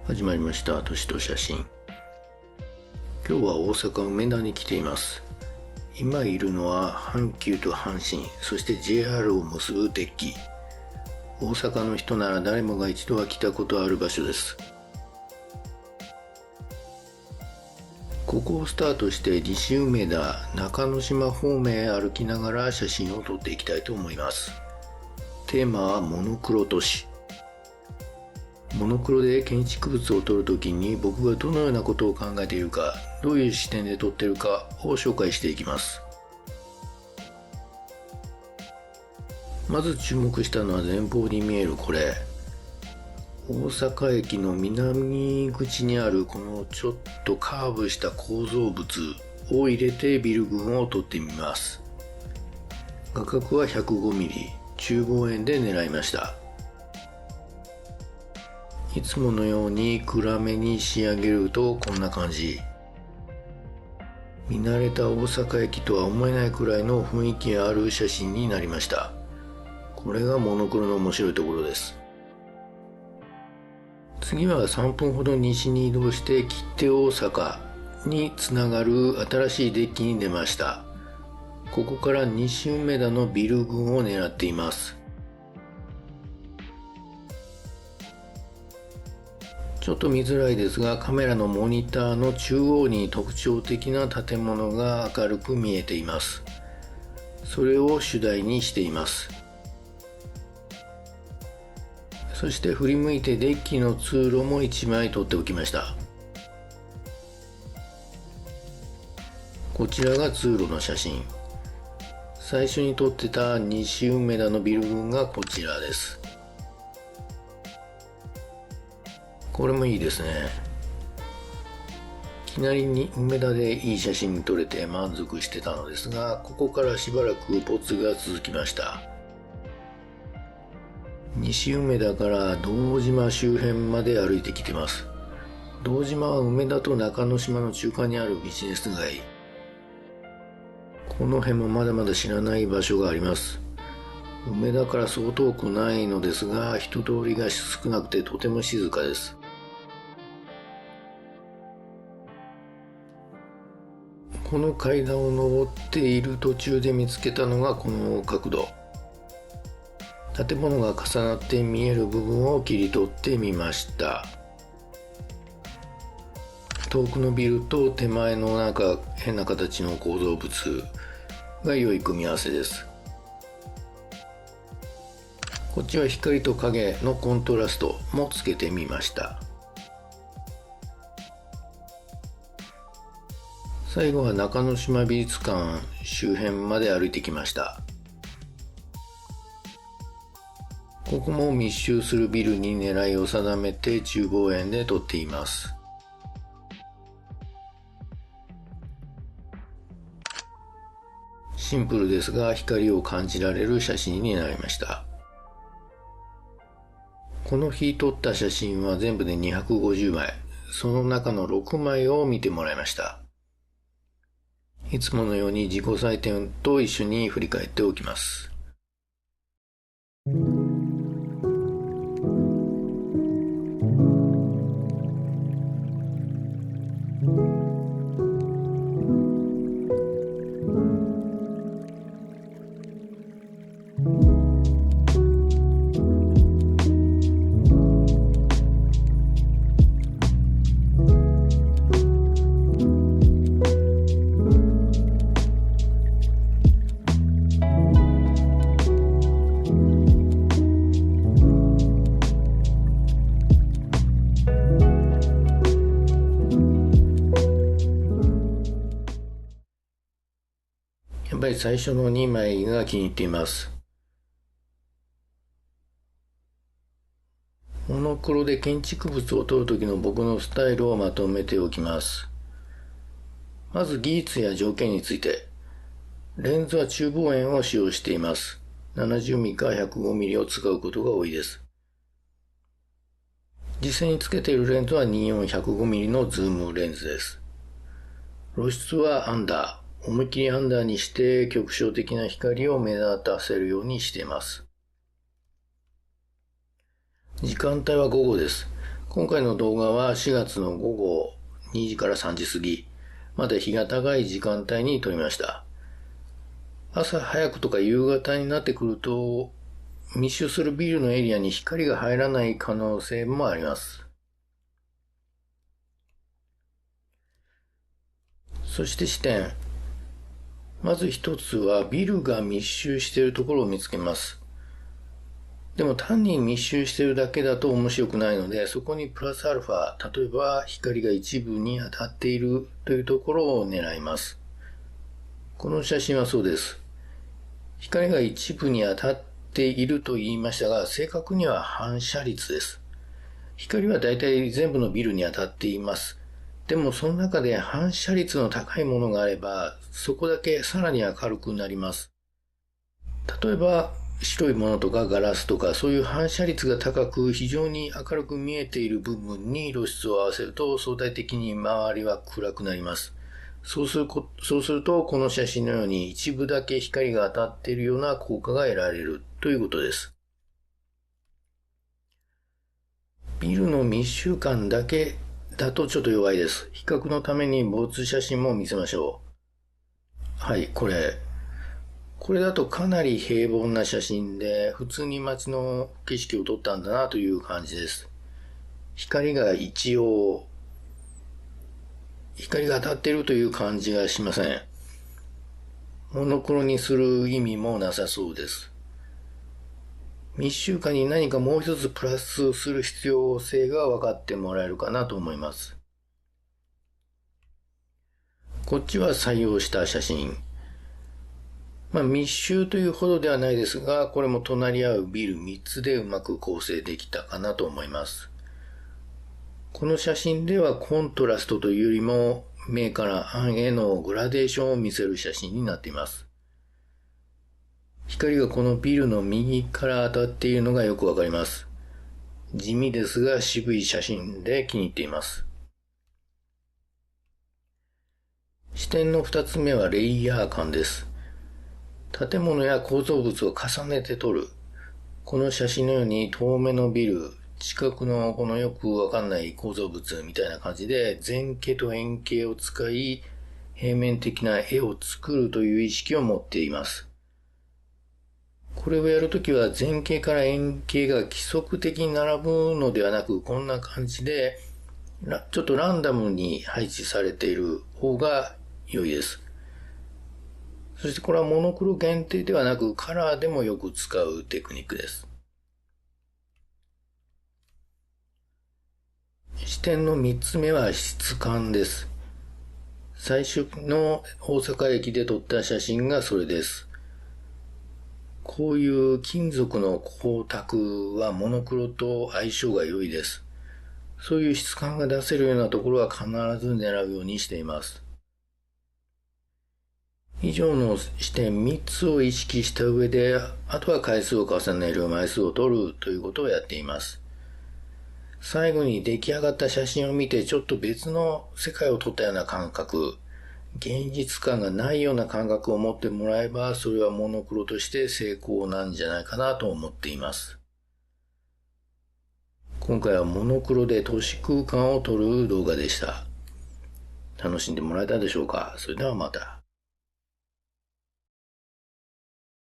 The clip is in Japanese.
始まりました。都市と写真。今日は大阪梅田に来ています。今いるのは阪急と阪神、そして JR を結ぶデッキ。大阪の人なら誰もが一度は来たことある場所です。ここをスタートして西梅田、中之島方面へ歩きながら写真を撮っていきたいと思います。テーマはモノクロ都市。モノクロで建築物を撮るときに僕がどのようなことを考えているか、どういう視点で撮っているかを紹介していきます。まず注目したのは前方に見えるこれ。大阪駅の南口にあるこのちょっとカーブした構造物を入れてビル群を撮ってみます。画角は 105mm、中望遠で狙いました。いつものように暗めに仕上げるとこんな感じ。見慣れた大阪駅とは思えないくらいの雰囲気ある写真になりました。これがモノクロの面白いところです。次は3分ほど西に移動して切手大阪につながる新しいデッキに出ました。ここから西梅田のビル群を狙っています。ちょっと見づらいですが、カメラのモニターの中央に特徴的な建物が明るく見えています。それを主題にしています。そして振り向いてデッキの通路も1枚撮っておきました。こちらが通路の写真。最初に撮ってた西梅田のビル群がこちらです。これもいいですね。いきなりに梅田でいい写真に撮れて満足してたのですが、ここからしばらく没が続きました。西梅田から堂島周辺まで歩いてきてます。堂島は梅田と中之島の中間にあるビジネス街。この辺もまだまだ知らない場所があります。梅田からそう遠くないのですが、人通りが少なくてとても静かです。この階段を登っている途中で見つけたのがこの角度。建物が重なって見える部分を切り取ってみました。遠くのビルと手前のなんか変な形の構造物が良い組み合わせです。こっちは光と影のコントラストもつけてみました。最後は中之島美術館周辺まで歩いてきました。ここも密集するビルに狙いを定めて中望遠で撮っています。シンプルですが光を感じられる写真になりました。この日撮った写真は全部で250枚。その中の6枚を見てもらいました。いつものように自己採点と一緒に振り返っておきます。やっぱり最初の2枚が気に入っています。モノクロで建築物を撮る時の僕のスタイルをまとめておきます。まず技術や条件について。レンズは中望遠を使用しています。70mm か 105mm を使うことが多いです。実際につけているレンズは 24-105mm のズームレンズです。露出はアンダー。思いっきりアンダーにして極小的な光を目立たせるようにしています。時間帯は午後です。今回の動画は4月の午後2時から3時過ぎ、まだ日が高い時間帯に撮りました。朝早くとか夕方になってくると、密集するビルのエリアに光が入らない可能性もあります。そして視点。まず一つはビルが密集しているところを見つけます。でも単に密集しているだけだと面白くないので、そこにプラスアルファ、例えば光が一部に当たっているというところを狙います。この写真はそうです。光が一部に当たっていると言いましたが、正確には反射率です。光はだいたい全部のビルに当たっています。でもその中で反射率の高いものがあれば、そこだけさらに明るくなります。例えば白いものとかガラスとか、そういう反射率が高く非常に明るく見えている部分に露出を合わせると、相対的に周りは暗くなります。そうすると、この写真のように一部だけ光が当たっているような効果が得られるということです。ビルの密集感だけだとちょっと弱いです。比較のために没写真も見せましょう。はい、これだとかなり平凡な写真で、普通に街の景色を撮ったんだなという感じです。光が当たっているという感じがしません。モノクロにする意味もなさそうです。密集感に何かもう一つプラスする必要性が分かってもらえるかなと思います。こっちは採用した写真。密集というほどではないですが、これも隣り合うビル3つでうまく構成できたかなと思います。この写真ではコントラストというよりも明から暗へのグラデーションを見せる写真になっています。光がこのビルの右から当たっているのがよくわかります。地味ですが渋い写真で気に入っています。視点の2つ目はレイヤー感です。建物や構造物を重ねて撮る。この写真のように遠目のビル、近くのこのよくわかんない構造物みたいな感じで前景と円形を使い平面的な絵を作るという意識を持っています。これをやるときは前景から円形が規則的に並ぶのではなく、こんな感じでちょっとランダムに配置されている方が良いです。そしてこれはモノクロ限定ではなくカラーでもよく使うテクニックです。視点の3つ目は質感です。最初の大阪駅で撮った写真がそれです。こういう金属の光沢はモノクロと相性が良いです。そういう質感が出せるようなところは必ず狙うようにしています。以上の視点3つを意識した上で、あとは回数を重ねる、枚数を取るということをやっています。最後に出来上がった写真を見てちょっと別の世界を撮ったような感覚、現実感がないような感覚を持ってもらえば、それはモノクロとして成功なんじゃないかなと思っています。今回はモノクロで都市空間を撮る動画でした。楽しんでもらえたでしょうか。それではまた。